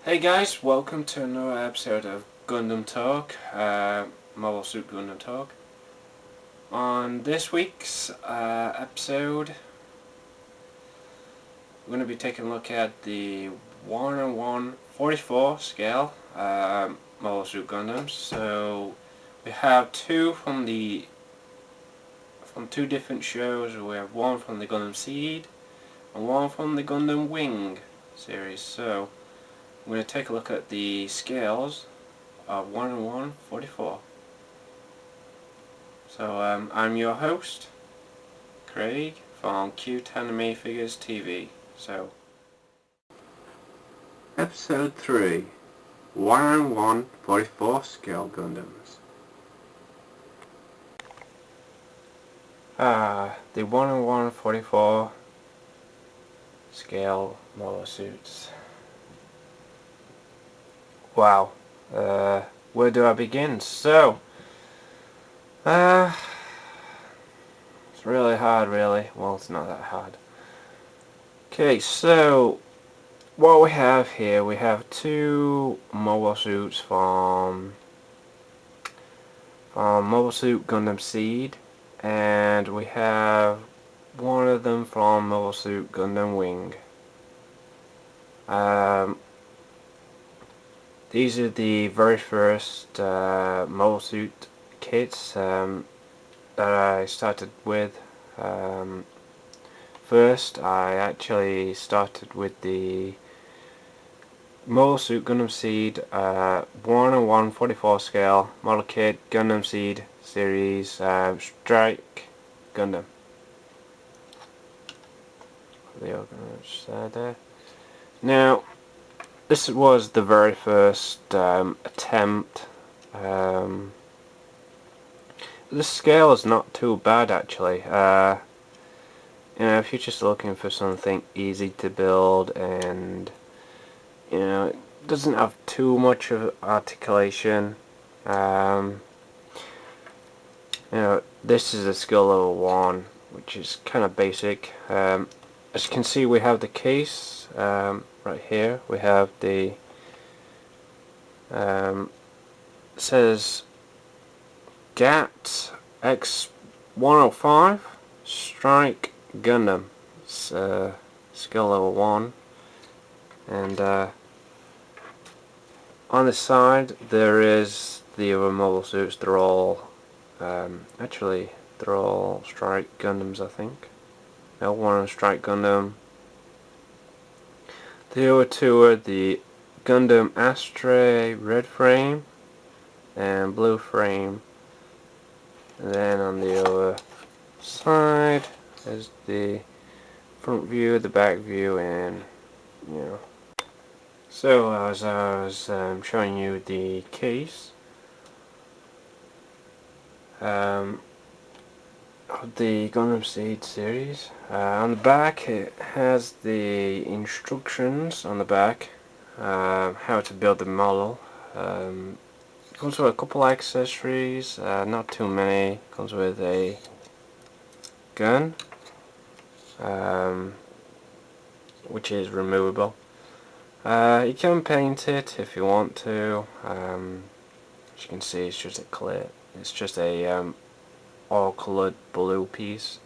Hey guys, welcome to another episode of Gundam Talk, Mobile Suit Gundam Talk. On this week's episode, we're going to be taking a look at the 1:1:44 scale Mobile Suit Gundams. So we have two from two different shows. We have one from the Gundam Seed and one from the Gundam Wing series. So I'm going to take a look at the scales of 1:1:44. So I'm your host, Craig, from Cute Anime Figures TV. So, Episode 3, 1:1:44 scale Gundams. The 1:1:44 scale model suits. Wow. Where do I begin? So, it's really hard, really. Well, it's not that hard. Okay, so what we have here, we have two mobile suits from Mobile Suit Gundam Seed, and we have one of them from Mobile Suit Gundam Wing. These are the very first mobile suit kits that I started with. First, I actually started with the Mobile Suit Gundam Seed 1:1:44 scale model kit Gundam Seed series Strike Gundam. The organizers there. Now, this was the very first attempt. This scale is not too bad actually. If you're just looking for something easy to build and it doesn't have too much of articulation. This is a skill level 1, which is kind of basic. As you can see, we have the case right here. We have the says GAT X105 Strike Gundam. It's skill level 1, and on the side there is the other mobile suits. They're all actually they're all Strike Gundams, I think. L1 Strike Gundam. The other two are the Gundam Astray red frame and blue frame. And then on the other side is the front view, the back view, and So as I was showing you the case of the Gundam Seed series, on the back it has the instructions on the back, how to build the model. Comes with a couple accessories, not too many. Comes with a gun, which is removable. You can paint it if you want to. As you can see, it's just a clear. It's just a all-colored blue piece.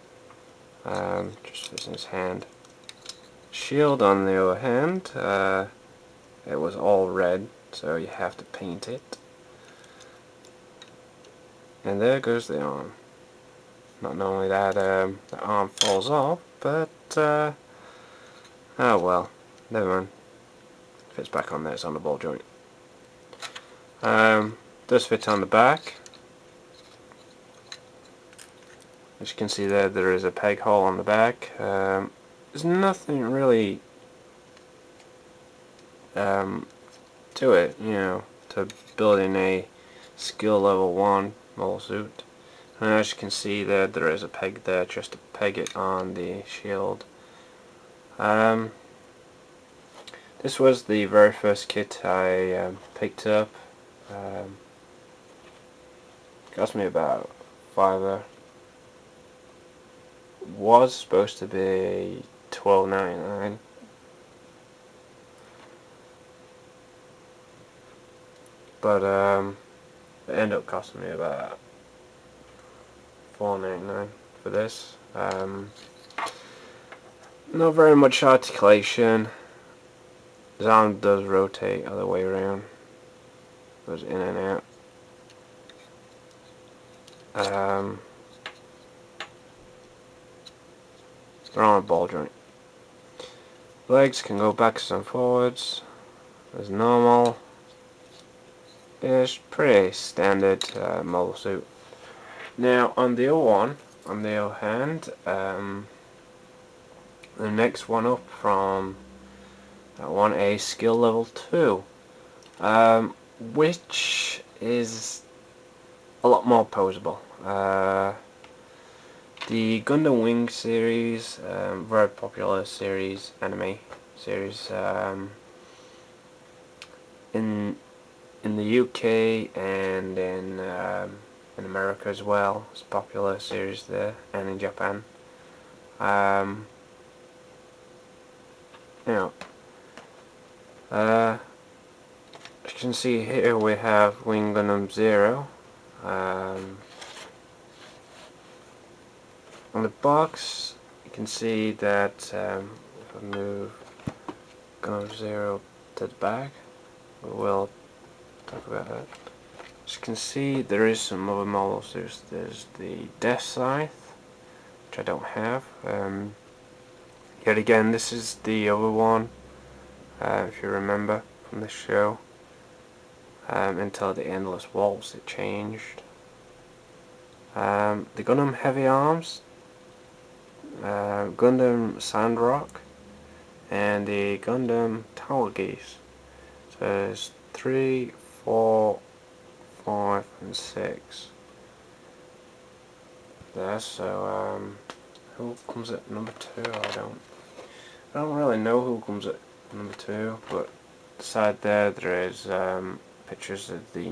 Just fits in his hand. Shield, on the other hand, it was all red, so you have to paint it. And there goes the arm. Not only that, the arm falls off, but oh well, never mind. Fits back on there. It's on the ball joint. Does fit on the back. As you can see there is a peg hole on the back. There's nothing really to it, to building a skill level 1 mobile suit. And as you can see there is a peg there just to peg it on the shield. This was the very first kit I picked up. Cost me about $5. Was supposed to be 12.99. but it ended up costing me about $4.99 for this. Not very much articulation. The arm does rotate other way around, goes in and out. They're on a ball joint. Legs can go backwards and forwards as normal. It's pretty standard mobile suit. Now on the other one, on the other hand, the next one up from that one, a skill level 2, which is a lot more poseable. The Gundam Wing series, very popular series, anime series, in the UK and in America as well. It's a popular series there, and in Japan. You know, as you can see here, we have Wing Gundam 0. On the box, you can see that if I move Gundam 0 to the back, we will talk about that. As you can see, there is some other models. There's the Death Scythe, which I don't have. Yet again, this is the other one, if you remember from this show. Until the Endless Waltz, it changed. The Gundam Heavy Arms, Gundam Sandrock, and the Gundam Tower Geese. So there's 3, 4, 5, and 6 there. So who comes at number 2? I don't really know who comes at number 2, but beside there is pictures of the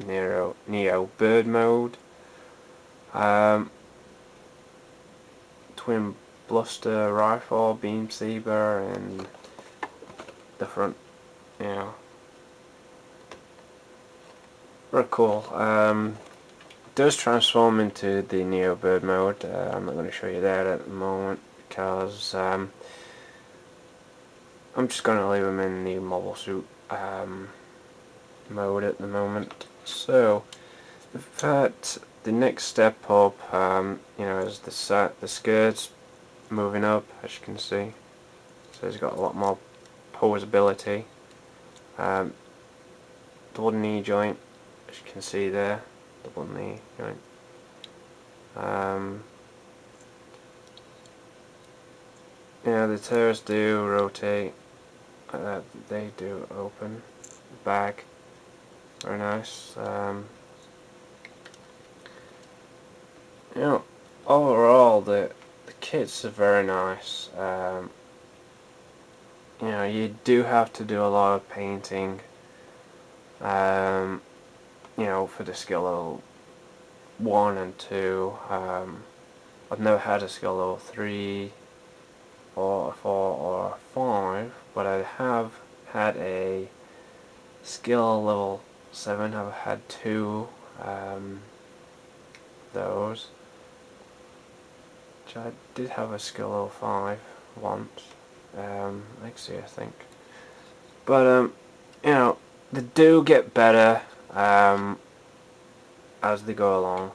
Neo bird mode, twin bluster rifle, beam saber, and the front, you know, very cool. It does transform into the Neo bird mode. I'm not going to show you that at the moment because I'm just going to leave him in the mobile suit mode at the moment. So the next step up, you know, is the skirts moving up, as you can see. So he's got a lot more posability. Double knee joint, as you can see there, double knee joint. Yeah, the tails do rotate. They do open. Back, very nice. You know, overall the kits are very nice. You know, you do have to do a lot of painting. You know, for the skill level 1 and 2. I've never had a skill level 3 or 4 or 5, but I have had a skill level 7. I've had 2 those. Which I did have a skill level 5 once. Actually, I think. But you know, they do get better as they go along.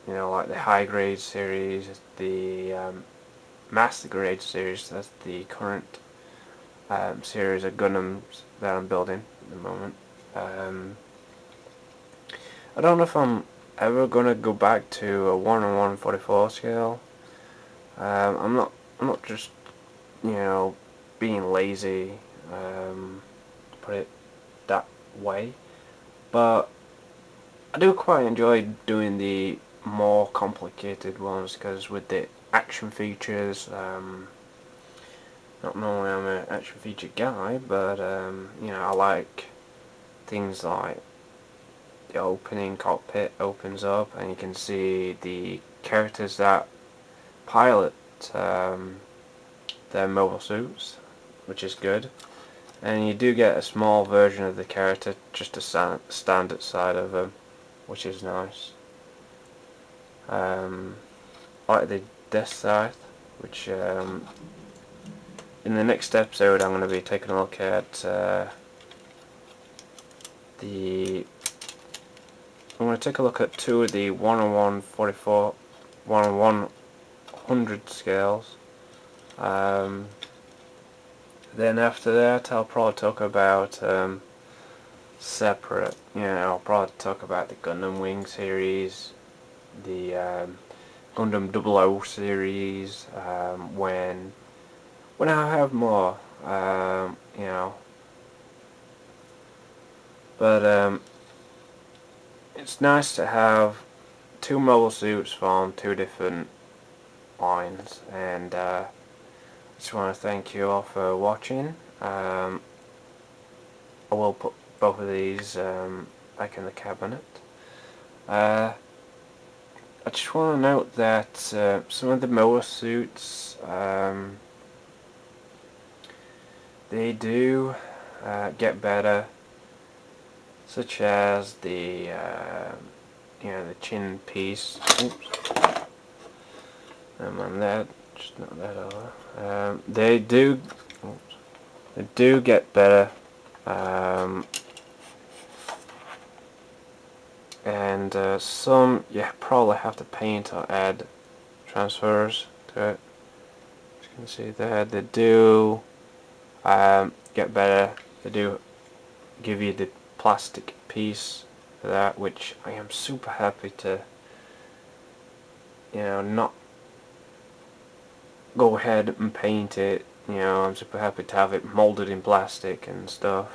You know, like the high grade series, the master grade series. That's the current series of Gundams that I'm building at the moment. I don't know if I'm ever gonna go back to a 1:144 scale. I'm not just, you know, being lazy, put it that way, but I do quite enjoy doing the more complicated ones, because with the action features, not normally I'm an action feature guy, but you know, I like things like the opening cockpit opens up and you can see the characters that pilot their mobile suits, which is good. and you do get a small version of the character, just a standard side of him, which is nice. Like the death side, which in the next episode I'm going to be taking a look at I'm going to take a look at two of the 10144, 10100 scales. Then after that I'll probably talk about separate, I'll probably talk about the Gundam Wing series, the Gundam 00 series, when I have more, but it's nice to have two mobile suits from two different lines, and I just want to thank you all for watching. I will put both of these back in the cabinet. I just want to note that some of the mobile suits, they do get better, such as the the chin piece. Oops. And that, just knock that over. They do get better, and some you probably have to paint or add transfers to it. As you can see there, they do get better. They do give you the plastic piece for that, which I am super happy to not go ahead and paint it. I'm super happy to have it molded in plastic and stuff.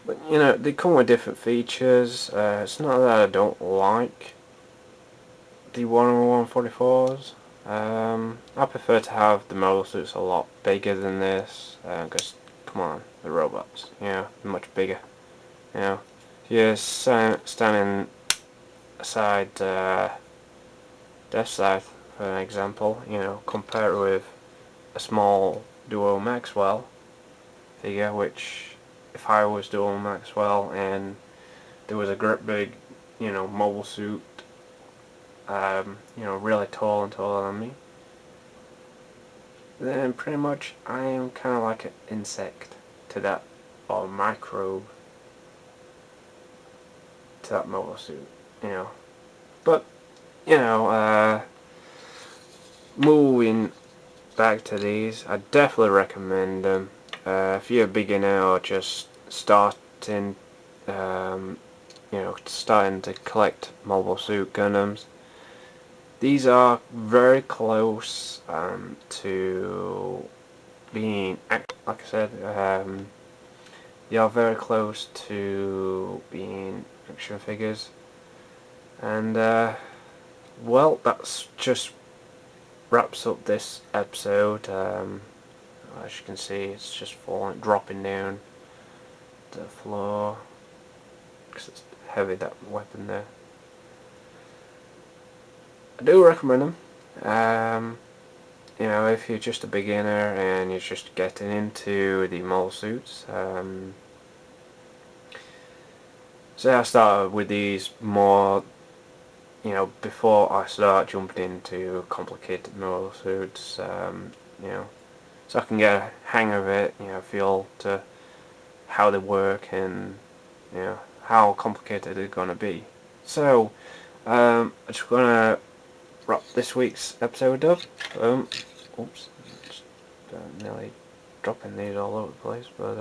But they come with different features. It's not that I don't like the 10144s. I prefer to have the model suits a lot bigger than this, because come on, the robots, they're much bigger. If you're standing aside Death Side, for an example, compare it with a small Duo Maxwell figure, which if I was Duo Maxwell and there was a great big, mobile suit, really tall and taller than me, then pretty much I am kind of like an insect to that, or microbe to that mobile suit, But, moving back to these, I definitely recommend them. If you're a beginner or just starting, starting to collect mobile suit Gundams, these are very close to being, like I said, they are very close to being action figures. And well, that's just wraps up this episode. As you can see, it's just dropping down to the floor because it's heavy, that weapon there. I do recommend them. If you're just a beginner and you're just getting into the mole suits. So I started with these more, before I start jumping into complicated mole suits, so I can get a hang of it, feel to how they work and, how complicated they're going to be. So, I'm just going to wrap this week's episode up. Oops, just nearly dropping these all over the place, but